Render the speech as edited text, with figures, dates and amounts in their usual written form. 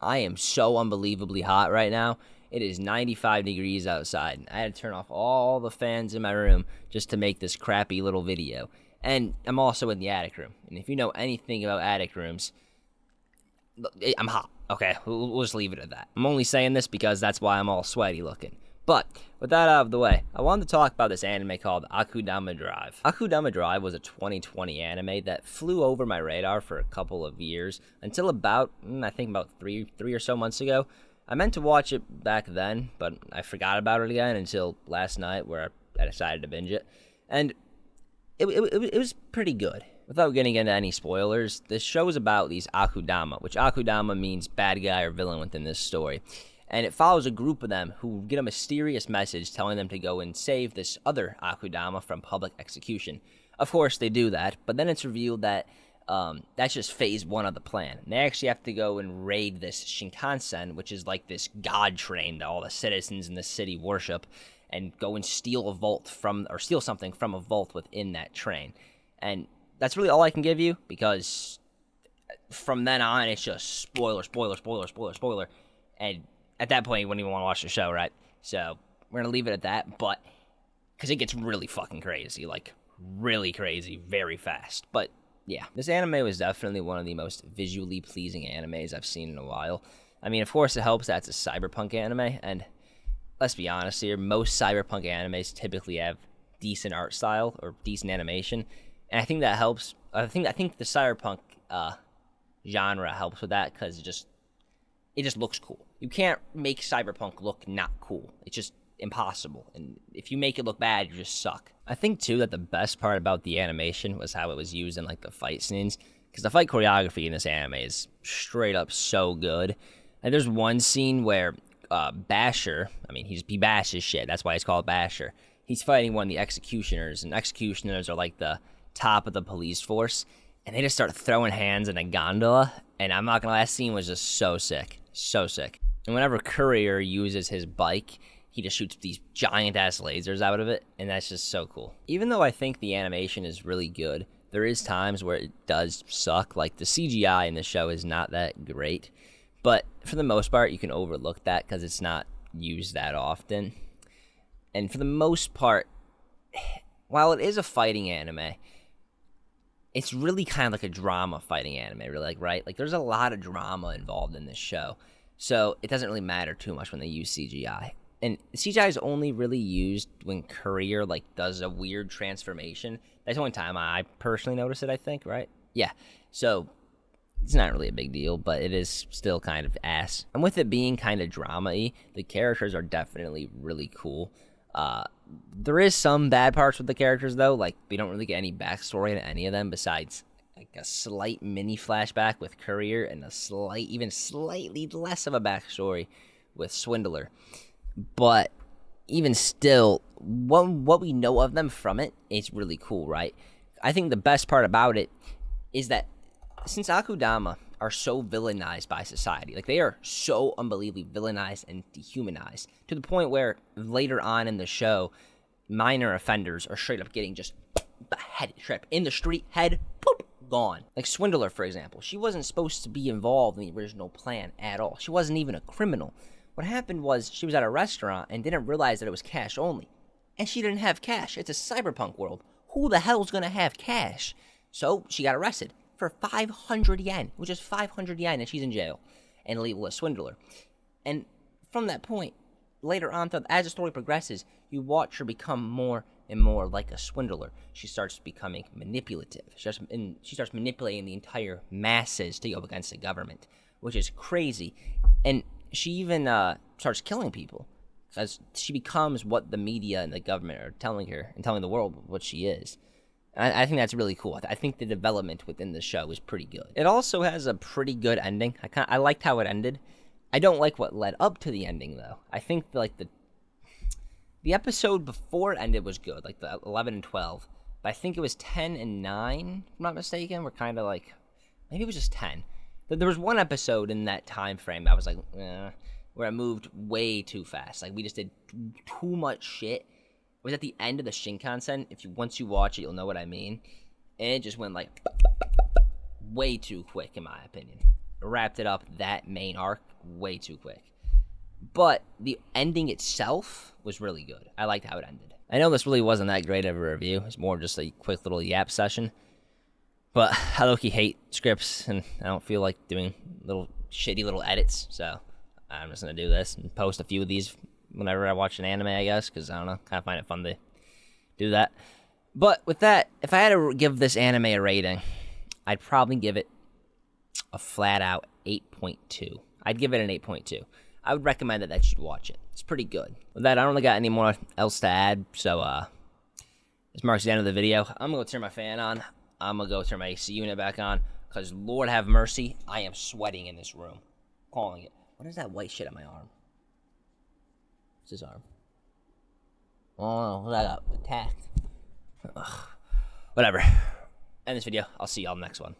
I am so unbelievably hot right now. It is 95 degrees outside. I had to turn off all the fans in my room just to make this crappy little video. And I'm also in the attic room. And if you know anything about attic rooms, I'm hot. Okay, we'll just leave it at that. I'm only saying this because that's why I'm all sweaty looking. But with that out of the way, I wanted to talk about this anime called Akudama Drive. Akudama Drive was a 2020 anime that flew over my radar for a couple of years until about, I think about three or so months ago. I meant to watch it back then, but I forgot about it again until last night where I decided to binge it. And it was pretty good. Without getting into any spoilers, this show is about these Akudama, which Akudama means bad guy or villain within this story. And it follows a group of them who get a mysterious message telling them to go and save this other Akudama from public execution. Of course, they do that, but then it's revealed that that's just phase one of the plan. And they actually have to go and raid this Shinkansen, which is like this god train that all the citizens in the city worship, and go and steal steal something from a vault within that train. And that's really all I can give you, because from then on, it's just spoiler. And at that point, you wouldn't even want to watch the show, right? So we're going to leave it at that, but because it gets really fucking crazy, like really crazy, very fast. But yeah, this anime was definitely one of the most visually pleasing animes I've seen in a while. I mean, of course, it helps that it's a cyberpunk anime, and let's be honest here, most cyberpunk animes typically have decent art style or decent animation. And I think that helps. I think the cyberpunk genre helps with that because it just looks cool. You can't make cyberpunk look not cool. It's just impossible. And if you make it look bad, you just suck. I think too that the best part about the animation was how it was used in like the fight scenes, because the fight choreography in this anime is straight up so good. And there's one scene where Basher, I mean he bashes shit. That's why it's called Basher. He's fighting one of the executioners, and executioners are like the top of the police force, and they just start throwing hands in a gondola, and I'm not gonna lie, that scene was just so sick. And whenever Courier uses his bike, he just shoots these giant ass lasers out of it, and that's just so cool. Even though I think the animation is really good, there is times where it does suck. Like the CGI in the show is not that great, but for the most part you can overlook that because it's not used that often. And for the most part, while it is a fighting anime, it's really kind of like a drama fighting anime, really, like, right? Like, there's a lot of drama involved in this show, so it doesn't really matter too much when they use CGI. And CGI is only really used when Courier, like, does a weird transformation. That's the only time I personally notice it, I think, right? Yeah, so it's not really a big deal, but it is still kind of ass. And with it being kind of drama-y, the characters are definitely really cool. There is some bad parts with the characters, though. Like, we don't really get any backstory to any of them besides like a slight mini flashback with Courier and even slightly less of a backstory with Swindler. But even still, what we know of them from it is really cool, right? I think the best part about it is that since Akudama are so villainized by society, like they are so unbelievably villainized and dehumanized to the point where later on in the show, minor offenders are straight up getting just beheaded, straight up in the street, head, poop, gone. Like Swindler, for example, she wasn't supposed to be involved in the original plan at all. She wasn't even a criminal. What happened was she was at a restaurant and didn't realize that it was cash only. And she didn't have cash. It's a cyberpunk world. Who the hell's gonna have cash? So she got arrested for 500 yen, which is 500 yen, and she's in jail and labeled a swindler. And from that point, later on, as the story progresses, you watch her become more and more like a swindler. She starts becoming manipulative. She starts manipulating the entire masses to go against the government, which is crazy. And she even starts killing people as she becomes what the media and the government are telling her and telling the world what she is. I think that's really cool. I think the development within the show is pretty good. It also has a pretty good ending. I liked how it ended. I don't like what led up to the ending, though. I think like the episode before it ended was good, like the 11 and 12. But I think it was 10 and 9, if I'm not mistaken. We're kind of like, maybe it was just 10. There was one episode in that time frame I was like, where I moved way too fast. Like we just did too much shit. It was at the end of the Shinkansen. Once you watch it, you'll know what I mean. And it just went like way too quick, in my opinion. wrapped it up, that main arc, way too quick. But the ending itself was really good. I liked how it ended. I know this really wasn't that great of a review. It's more just a quick little yap session. But I low-key hate scripts, and I don't feel like doing little shitty little edits. So I'm just going to do this and post a few of these whenever I watch an anime, I guess. Because, I don't know, kind of find it fun to do that. But with that, if I had to give this anime a rating, I'd probably give it a flat-out 8.2. I'd give it an 8.2. I would recommend that you should watch it. It's pretty good. With that, I don't really got any more else to add, so this marks the end of the video. I'm going to turn my fan on. I'm going to go turn my AC unit back on, because Lord have mercy, I am sweating in this room. Calling it. What is that white shit on my arm? What's his arm? Oh, no, I got attacked. Ugh. Whatever. End this video. I'll see y'all next one.